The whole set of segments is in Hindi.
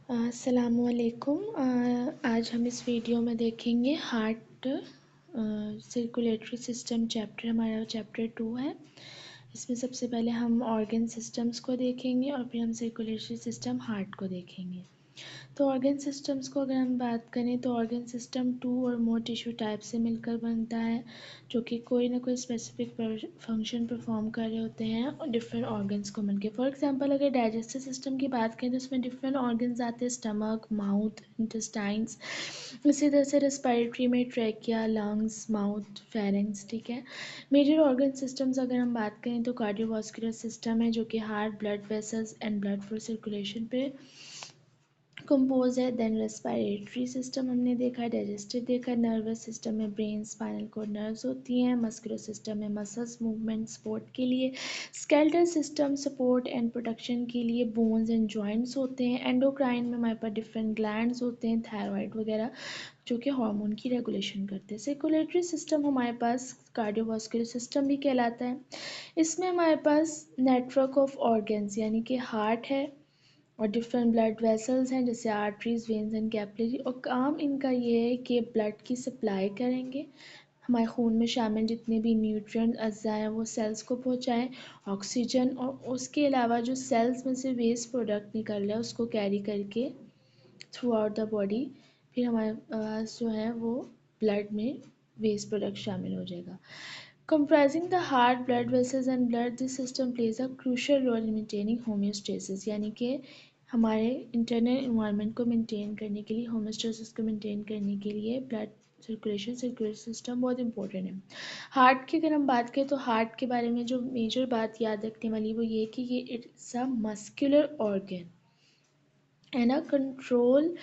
अस्सलामुअलैकुम। आज हम इस वीडियो में देखेंगे हार्ट सर्कुलेटरी सिस्टम चैप्टर, हमारा चैप्टर 2 है। इसमें सबसे पहले हम ऑर्गन सिस्टम्स को देखेंगे और फिर हम सर्कुलेटरी सिस्टम हार्ट को देखेंगे। तो ऑर्गन सिस्टम्स को अगर हम बात करें तो ऑर्गन सिस्टम 2 और मोर टिश्यू टाइप से मिलकर बनता है, जो कि कोई ना कोई स्पेसिफिक फंक्शन परफॉर्म कर रहे होते हैं और डिफरेंट ऑर्गन्स को मिलकर। फॉर एग्जांपल अगर डाइजेस्टिव सिस्टम की बात करें तो उसमें डिफरेंट ऑर्गन्स आते हैं, स्टमक, माउथ, इंटेस्टाइन्स। इसी तरह से रेस्पिरेटरी में ट्रैकिया, लंग्स, माउथ, फेरेंक्स। ठीक है। मेजर ऑर्गन सिस्टम्स अगर हम बात करें तो कार्डियोवास्कुलर सिस्टम है, जो कि heart, blood vessels and blood for circulation पे कंपोज है। देन रेस्पिरेटरी सिस्टम हमने देखा है, डाइजेस्टिव देखा है, नर्वस सिस्टम में ब्रेन, स्पाइनल कोड, नर्व्स होती हैं, मस्कुलर सिस्टम में मसल्स, मूवमेंट, सपोर्ट के लिए, skeletal system support and protection के लिए, बोन्स एंड जॉइंट्स होते हैं, एंडोक्राइन में हमारे पास डिफरेंट ग्लैंड्स होते हैं, थायराइड वगैरह, जो कि हार्मोन की रेगुलेशन करते हैं। सर्कुलेटरी सिस्टम हमारे पास कार्डियोवास्कुलर सिस्टम भी कहलाता है। इसमें हमारे पास नेटवर्क ऑफ ऑर्गन्स यानी कि हार्ट है और डिफरेंट ब्लड वेसल्स हैं, जैसे आर्टरीज, वेन्स एंड कैपिलरी, और काम इनका ये है कि ब्लड की सप्लाई करेंगे, हमारे खून में शामिल जितने भी न्यूट्रिएंट अज़्ज़ा हैं वो सेल्स को पहुंचाएं, ऑक्सीजन, और उसके अलावा जो सेल्स में से वेस्ट प्रोडक्ट निकल रहा है उसको कैरी करके थ्रू आउट द बॉडी, फिर हमारे पास जो है वो ब्लड में वेस्ट प्रोडक्ट शामिल हो जाएगा। Comprising the heart, blood vessels and blood, this system plays a crucial role in maintaining homeostasis, यानी कि हमारे इंटरनल इन्वायरमेंट को मेंटेन करने के लिए, होमोस्टेसिस को मेंटेन करने के लिए ब्लड सर्कुलेटरी सिस्टम बहुत इंपॉर्टेंट है। हार्ट की अगर हम बात करें तो हार्ट के बारे में जो मेजर बात याद रखने वाली वो ये कि ये it's a muscular organ and a control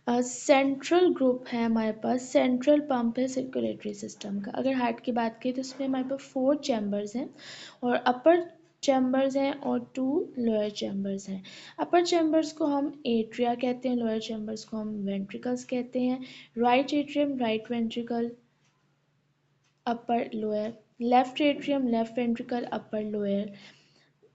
central group है। हमारे पास सेंट्रल पंप है सर्कुलेटरी सिस्टम का। अगर हार्ट की बात करें तो इसमें हमारे पास 4 चैम्बर्स हैं और अपर चैम्बर्स हैं और 2 लोअर चैम्बर्स हैं। अपर चैम्बर्स को हम एट्रिया कहते हैं, लोअर चैम्बर्स को हम वेंट्रिकल्स कहते हैं। Right atrium, right ventricle, upper lower, left atrium, left ventricle, upper lower.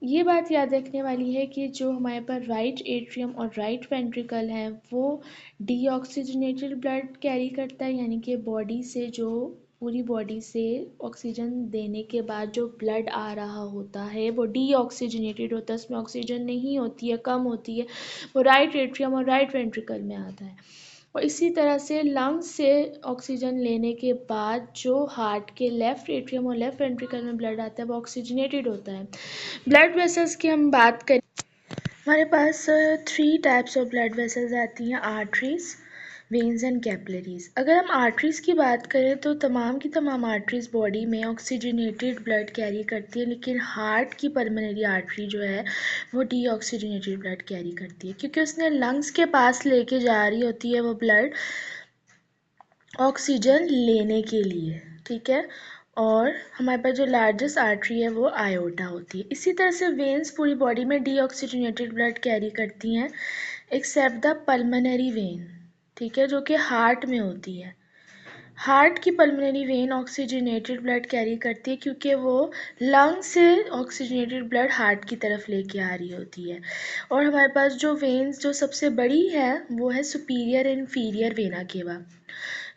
ये बात याद रखने वाली है कि जो हमारे पास राइट एट्रियम और राइट वेंट्रिकल है वो डीऑक्सीजनेटेड ब्लड कैरी करता है, यानी कि बॉडी से जो पूरी बॉडी से ऑक्सीजन देने के बाद जो ब्लड आ रहा होता है वो डीऑक्सीजनेटेड होता है, उसमें ऑक्सीजन नहीं होती है, कम होती है, वो राइट एट्रियम और राइट वेंट्रिकल में आता है। और इसी तरह से लंग्स से ऑक्सीजन लेने के बाद जो हार्ट के लेफ्ट एट्रियम और लेफ्ट वेंट्रिकल में ब्लड आता है वो ऑक्सीजनेटेड होता है। ब्लड वेसल्स की हम बात करें, हमारे पास 3 टाइप्स ऑफ ब्लड वेसल्स आती हैं, आर्टरीज, वेन्स एंड कैपिलरीज। अगर हम आर्टरीज की बात करें तो तमाम की तमाम आर्टरीज बॉडी में ऑक्सीजनेटेड ब्लड कैरी करती है, लेकिन हार्ट की पल्मोनरी आर्टरी जो है वो डीऑक्सीजनेटेड ब्लड कैरी करती है, क्योंकि उसने लंग्स के पास लेके जा रही होती है वो ब्लड ऑक्सीजन लेने के लिए। ठीक है। और हमारे पास जो लार्जेस्ट आर्टरी है वो आयोटा होती है। इसी तरह से वेन्स पूरी बॉडी में डीऑक्सीजनेटेड ब्लड कैरी करती हैं एक्सेप्ट द पल्मोनरी वेन, ठीक है, जो कि हार्ट में होती है। हार्ट की pulmonary vein oxygenated blood carry करती है क्योंकि वो लंग से ऑक्सीजनेटेड ब्लड हार्ट की तरफ लेके आ रही होती है। और हमारे पास जो वेन्स जो सबसे बड़ी है वो है superior and inferior vena cava,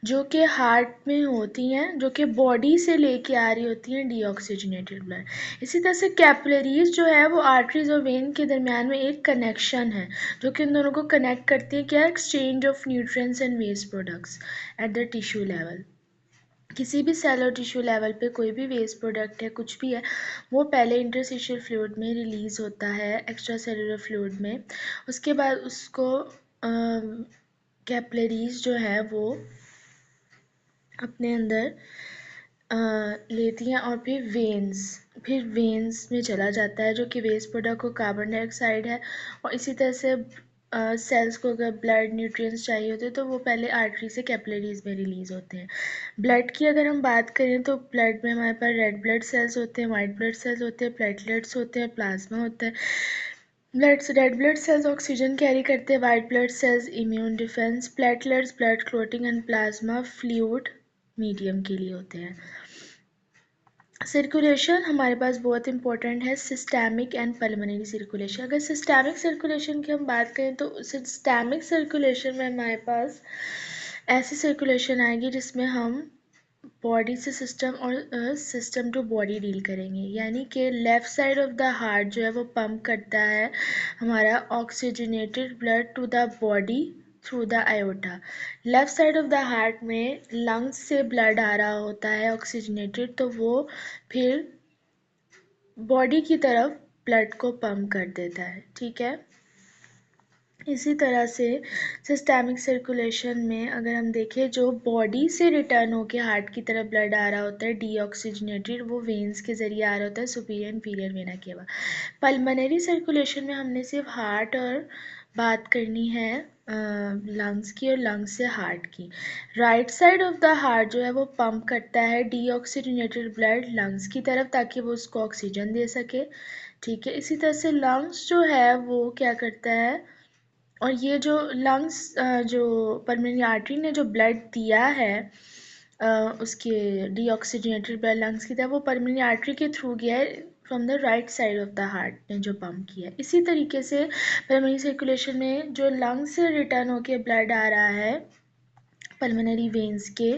जो कि हार्ट में होती हैं, जो कि बॉडी से लेके आ रही होती हैं डीऑक्सीजनेटेड ब्लड। इसी तरह से कैपिलरीज जो है वो आर्टरीज और वेन के दरमियान में एक कनेक्शन है जो कि इन दोनों को कनेक्ट करती है, क्या, exchange of nutrients and waste products at the tissue level. किसी भी सेल और टिश्यू लेवल पे कोई भी वेस्ट प्रोडक्ट है, कुछ भी है, वो पहले इंटरस्टिशियल फ्लूइड में रिलीज़ होता है, एक्स्ट्रा सेलुलर फ्लूइड में। उसके बाद उसको कैपिलरीज जो है वो अपने अंदर लेती हैं और फिर वेन्स में चला जाता है, जो कि वेस्ट प्रोडक्ट को कार्बन डाइऑक्साइड है। और इसी तरह से सेल्स को अगर ब्लड न्यूट्रिएंट्स चाहिए होते हैं तो वो पहले आर्टरी से कैपिलरीज में रिलीज़ होते हैं। ब्लड की अगर हम बात करें तो ब्लड में हमारे पास रेड ब्लड सेल्स होते हैं, वाइट ब्लड सेल्स होते हैं, प्लेटलेट्स होते हैं, प्लाज्मा होता है। Red blood cells oxygen carry करते हैं, white blood cells immune defence, platelets blood clotting and plasma fluid medium के लिए होते हैं। सर्कुलेशन हमारे पास बहुत इंपॉर्टेंट है, सिस्टेमिक एंड पल्मोनरी सर्कुलेशन। अगर सिस्टेमिक सर्कुलेशन की हम बात करें तो सिस्टेमिक सर्कुलेशन में हमारे पास ऐसी सर्कुलेशन आएगी जिसमें हम बॉडी से सिस्टम और सिस्टम टू बॉडी डील करेंगे, यानी कि left side of the heart जो है वो पंप करता है हमारा oxygenated blood to the body through the aorta. Left side of the heart में लंग्स से ब्लड आ रहा होता है ऑक्सीजनेटेड, तो वो फिर बॉडी की तरफ ब्लड को पंप कर देता है, ठीक है। इसी तरह से सिस्टेमिक सर्कुलेशन में अगर हम देखें, जो बॉडी से रिटर्न होके हार्ट की तरफ ब्लड आ रहा होता है डीऑक्सीजनेटेड, वो वेन्स के ज़रिए आ रहा होता है सुपीरियर इंफीरियर वेना के बाद। पल्मोनरी सर्कुलेशन में हमने सिर्फ हार्ट और बात करनी है लंग्स की और लंग्स से हार्ट की। Right side of the heart जो है वो पंप करता है डीऑक्सीजनेटेड ब्लड लंग्स की तरफ ताकि वो उसको ऑक्सीजन दे सके, ठीक है। इसी तरह से लंग्स जो है वो क्या करता है, और ये जो लंग्स जो पल्मोनरी आर्टरी ने जो ब्लड दिया है उसके डीऑक्सीजनेटेड ब्लड लंग्स की तरफ, वो पल्मोनरी आर्टरी के थ्रू गया है from the right side of the heart ने जो पंप किया है। इसी तरीके से पल्मोनरी सर्कुलेशन में जो लंग्स से रिटर्न होके ब्लड आ रहा है पल्मोनरी वेन्स के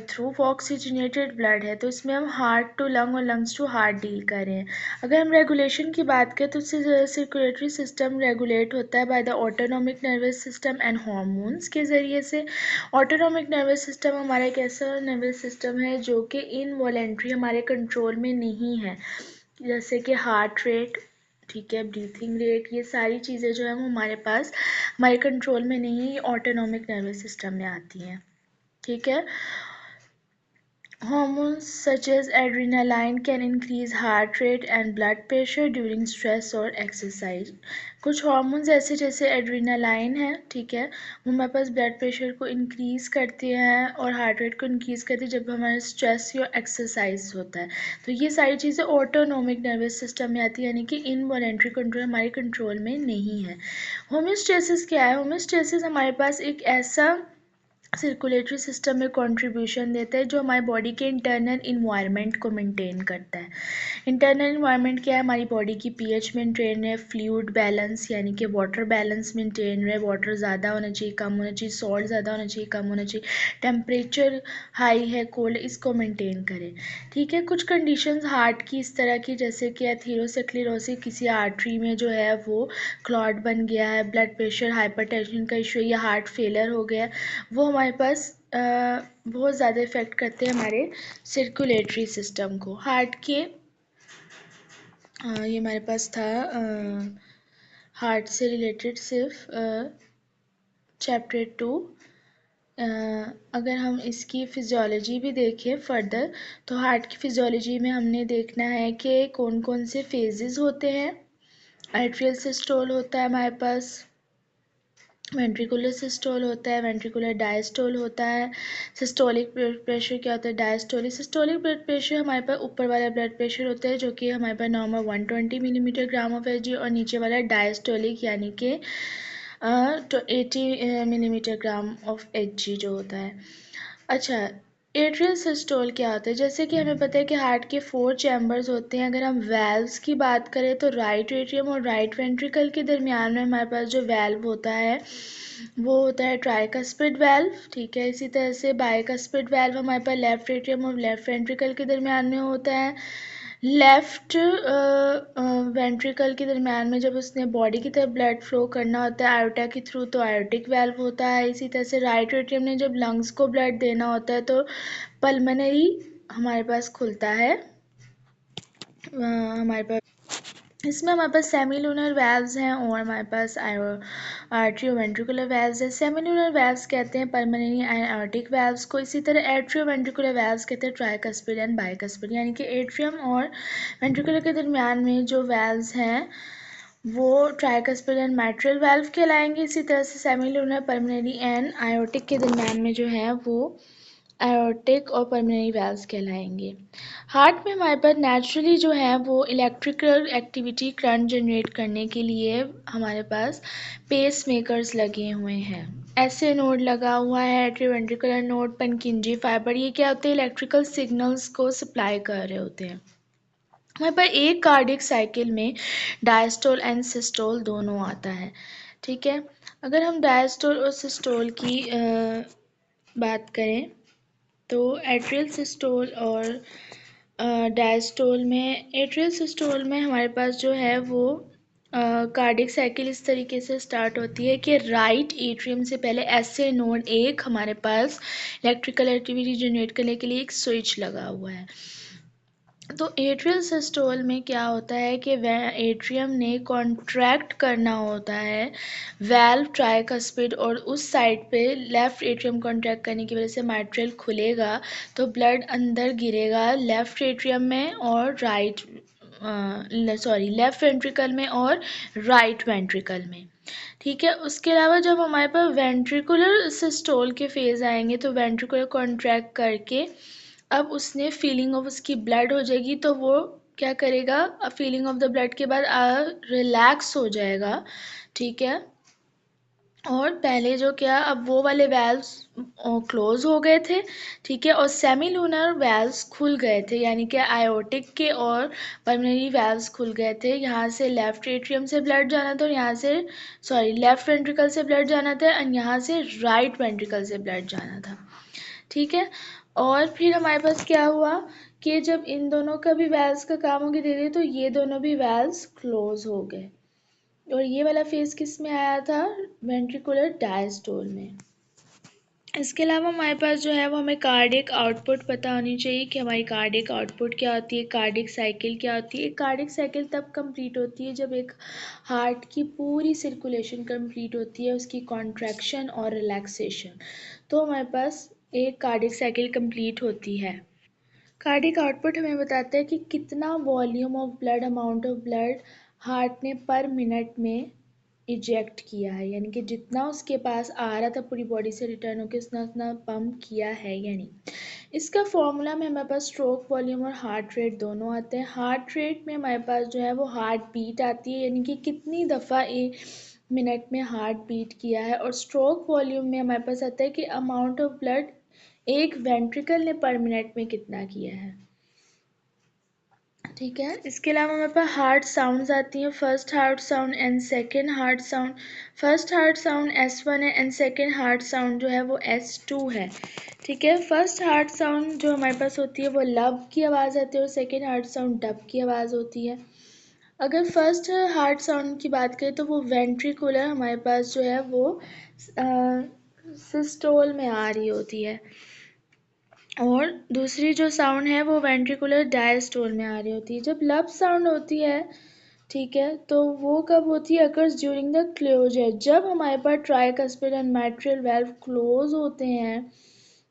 थ्रू वो ऑक्सीजनेटेड ब्लड है, तो इसमें हम हार्ट टू लंग और लंग्स टू हार्ट डील कर रहे हैं। अगर हम रेगुलेशन की बात करें तो सर्कुलेटरी सिस्टम रेगुलेट होता है by the autonomic nervous system and hormones के ज़रिए से। ऑटोनॉमिक नर्वस सिस्टम हमारा एक ऐसा नर्वस सिस्टम है जो कि इनवॉलेंट्री हमारे कंट्रोल में नहीं है, जैसे कि हार्ट रेट, ठीक है, ब्रीथिंग रेट, ये सारी चीज़ें जो है वो हमारे पास हमारे कंट्रोल में नहीं है, ये ऑटोनॉमिक नर्वस सिस्टम में आती हैं, ठीक है। Hormones such as adrenaline can increase heart rate and blood pressure during stress or exercise. कुछ हार्मोन्स ऐसे जैसे एड्रीनालाइन है, ठीक है, वो हमारे पास ब्लड प्रेशर को इंक्रीज़ करते हैं और हार्ट रेट को इंक्रीज़ करते हैं जब हमारा स्ट्रेस या एक्सरसाइज होता है। तो ये सारी चीज़ें ऑटोनॉमिक नर्वस सिस्टम में आती है, यानी कि इनवॉलेंट्री कंट्रोल हमारे कंट्रोल में नहीं है। होमियोस्टेसिस क्या है? होमियोस्टेसिस हमारे पास एक ऐसा सर्कुलेटरी सिस्टम में कंट्रीब्यूशन देता है जो हमारी बॉडी के इंटरनल इन्वायरमेंट को मेंटेन करता है। इंटरनल इन्वायरमेंट क्या है? हमारी बॉडी की पीएच मेंटेन है, फ्लूइड बैलेंस यानी कि वाटर बैलेंस मेंटेन रहे, वाटर ज़्यादा होना चाहिए कम होना चाहिए, सॉल्ट ज़्यादा होना चाहिए कम होना चाहिए, टेम्परेचर हाई है कोल्ड, इसको मेंटेन करें, ठीक है। कुछ कंडीशंस हार्ट की इस तरह की, जैसे कि एथेरोस्क्लेरोसिस, किसी आर्टरी में जो है वो क्लॉट बन गया है, ब्लड प्रेशर हाइपरटेंशन का इशू है या हार्ट फेलियर हो गया है, वो हमारे पास बहुत ज़्यादा इफ़ेक्ट करते हैं हमारे सर्कुलेटरी सिस्टम को। हार्ट के ये हमारे पास था हार्ट से रिलेटेड सिर्फ चैप्टर 2। अगर हम इसकी फिजियोलॉजी भी देखें फर्दर, तो हार्ट की फिजियोलॉजी में हमने देखना है कि कौन कौन से फेजेस होते हैं। एट्रियल सिस्टोल होता है हमारे पास, वेंट्रिकुलर सिस्टोल होता है, वेंट्रिकुलर डायस्टोल होता है। सिस्टोलिक ब्लड प्रेशर क्या होता है? डायस्टोलिक। सिस्टोलिक ब्लड प्रेशर हमारे पास ऊपर वाला ब्लड प्रेशर होता है जो कि हमारे पास normal 120 millimetre gram of H G, और नीचे वाला डायस्टोलिक यानी कि तो 80 millimetre gram of H G जो होता है। अच्छा, एट्रियल सिस्टोल क्या होता है? जैसे कि हमें पता है कि हार्ट के 4 चैम्बर्स होते हैं। अगर हम वैल्व्स की बात करें तो राइट एट्रियम और राइट वेंट्रिकल के दरमियान में हमारे पास जो वैल्व होता है वो होता है ट्राइकस्पिड वैल्व, ठीक है। इसी तरह से बाइकस्पिड वैल्व हमारे पास लेफ्ट एट्रियम और लेफ्ट वेंट्रिकल के दरमियान में होता है। लेफ्ट वेंट्रिकल के दरमियान में जब उसने बॉडी की तरफ ब्लड फ्लो करना होता है आयोटा के थ्रू, तो आयोटिक वैल्व होता है। इसी तरह से राइट एट्रियम ने जब लंग्स को ब्लड देना होता है तो पल्मोनरी हमारे पास खुलता है। हमारे पास इसमें हमारे पास सेमिलुनर वैल्व्स हैं और हमारे पास आर्ट्रियोवेंट्रिकुलर वैल्व्स हैं। सेमिलुनर वैल्व्स कहते हैं पल्मोनरी एंड आयोटिक वैल्व्स को। इसी तरह एट्रियोवेंट्रिकुलर वैल्व्स कहते हैं ट्राइकस्पिड एंड बाइकस्पिड, यानी कि एट्रियम और वेंट्रिकुलर के दरमियान में जो वैल्व्स हैं वो ट्राइकस्पिड एंड मैट्रियल वैल्व कहलाएंगे। इसी तरह से सेमिलुनर पल्मोनरी एंड आयोटिक के दरमियान में जो है वो आयोटिक और पल्मोनरी वैल्व्स कहलाएंगे। हार्ट में हमारे पास नेचुरली जो है वो इलेक्ट्रिकल एक्टिविटी करंट जनरेट करने के लिए हमारे पास पेस मेकर्स लगे हुए हैं। एसए नोड लगा हुआ है, एट्रीवेंट्रिकुलर नोड, पनकिंजी फाइबर, ये क्या होते हैं, इलेक्ट्रिकल सिग्नल्स को सप्लाई कर रहे होते हैं। हमारे पास एक कार्डियक साइकिल में डायस्टोल एंड सिस्टोल दोनों आता है, ठीक है। अगर हम डायस्टोल और सिस्टोल की बात करें तो एट्रियल सिस्टोल और डायस्टोल में, एट्रियल सिस्टोल में हमारे पास जो है वो कार्डियक साइकिल इस तरीके से स्टार्ट होती है कि राइट एट्रियम से पहले एसए नोड एक हमारे पास इलेक्ट्रिकल एक्टिविटी जनरेट करने के लिए एक स्विच लगा हुआ है। तो एट्रियल सिस्टोल में क्या होता है कि एट्रियम ने कॉन्ट्रैक्ट करना होता है वैल्व ट्राइकस्पिड, और उस साइड पे लेफ्ट एट्रियम कॉन्ट्रैक्ट करने की वजह से माइट्रल खुलेगा, तो ब्लड अंदर गिरेगा लेफ्ट एट्रियम में और लेफ्ट वेंट्रिकल में और राइट वेंट्रिकल में, ठीक है। उसके अलावा जब हमारे पास वेंट्रिकुलर सिस्टोल के फेज आएंगे तो वेंट्रिकुलर कॉन्ट्रैक्ट करके अब उसने फीलिंग ऑफ उसकी ब्लड हो जाएगी, तो वो क्या करेगा, फीलिंग ऑफ द ब्लड के बाद रिलैक्स हो जाएगा, ठीक है। और पहले जो क्या, अब वो वाले वेल्व्स क्लोज हो गए थे, ठीक है, और सेमीलूनर वेल्व्स खुल गए थे, यानी कि आयोटिक के और पल्मोनरी वेल्व्स खुल गए थे। यहाँ से लेफ्ट एट्रियम से ब्लड जाना था और यहाँ से लेफ्ट वेंट्रिकल से ब्लड जाना था और यहाँ से राइट वेंट्रिकल से ब्लड जाना था, ठीक है। और फिर हमारे पास क्या हुआ कि जब इन दोनों का भी वेल्व्स का काम हो गया धीरे, तो ये दोनों भी वेल्व्स क्लोज हो गए, और ये वाला फेज किस में आया था, वेंट्रिकुलर डायस्टोल में। इसके अलावा हमारे पास जो है वो हमें कार्डियक आउटपुट पता होनी चाहिए कि हमारी कार्डियक आउटपुट क्या होती है, कार्डियक साइकिल क्या होती है। कार्डियक साइकिल तब कंप्लीट होती है जब एक हार्ट की पूरी सर्कुलेशन कंप्लीट होती है, उसकी कॉन्ट्रैक्शन और रिलैक्सेशन, तो हमारे पास एक कार्डियक साइकिल कंप्लीट होती है। कार्डियक आउटपुट हमें बताता है कि कितना volume of blood, amount of blood heart ने पर मिनट में इजेक्ट किया है, यानी कि जितना उसके पास आ रहा था पूरी बॉडी से रिटर्न होकर उसने उतना पंप किया है या नहीं। इसका फॉर्मूला में हमारे पास स्ट्रोक वॉल्यूम और हार्ट रेट दोनों आते हैं। हार्ट रेट में हमारे पास जो है वो हार्ट बीट आती है, यानी कि कितनी दफ़ा एक मिनट में हार्ट बीट किया है, और स्ट्रोक वॉल्यूम में हमारे पास आता है कि अमाउंट ऑफ ब्लड एक वेंट्रिकल ने पर मिनट में कितना किया है, ठीक है। इसके अलावा हमारे पास हार्ट साउंड्स आती हैं, first heart sound and second heart sound. First heart sound S1 है एंड सेकंड हार्ट साउंड जो है वो S2 है, ठीक है। फर्स्ट हार्ट साउंड जो हमारे पास होती है वो लब की आवाज़ आती है और सेकंड हार्ट साउंड डब की आवाज़ होती है। अगर फर्स्ट हार्ट साउंड की बात करें तो वो वेंट्रिकुलर हमारे पास जो है वो सिस्टोल में आ रही होती है, और दूसरी जो साउंड है वो वेंट्रिकुलर डायस्टोल में आ रही होती है। जब लब साउंड होती है, ठीक है, तो वो कब होती है, अकर्स ड्यूरिंग द क्लोजर, जब हमारे पास tricuspid and mitral valve close होते हैं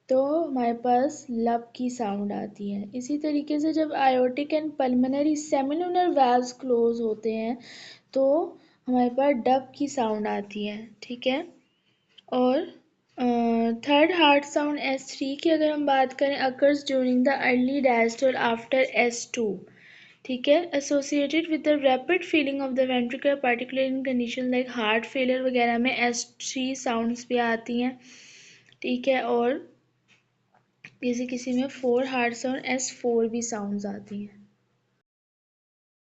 तो हमारे पास लब की साउंड आती है। इसी तरीके से जब aortic and pulmonary semilunar valves close होते हैं तो हमारे पास डब की साउंड आती है, ठीक है। और थर्ड हार्ट साउंड S3 की अगर हम बात करें, occurs during the early diastole after S2, ठीक है, associated with the rapid feeling of the ventricle, particular in condition like heart failure वगैरह में S3 साउंड्स भी आती हैं, ठीक है। और किसी किसी में फोर हार्ट साउंड S4 भी साउंड्स आती हैं।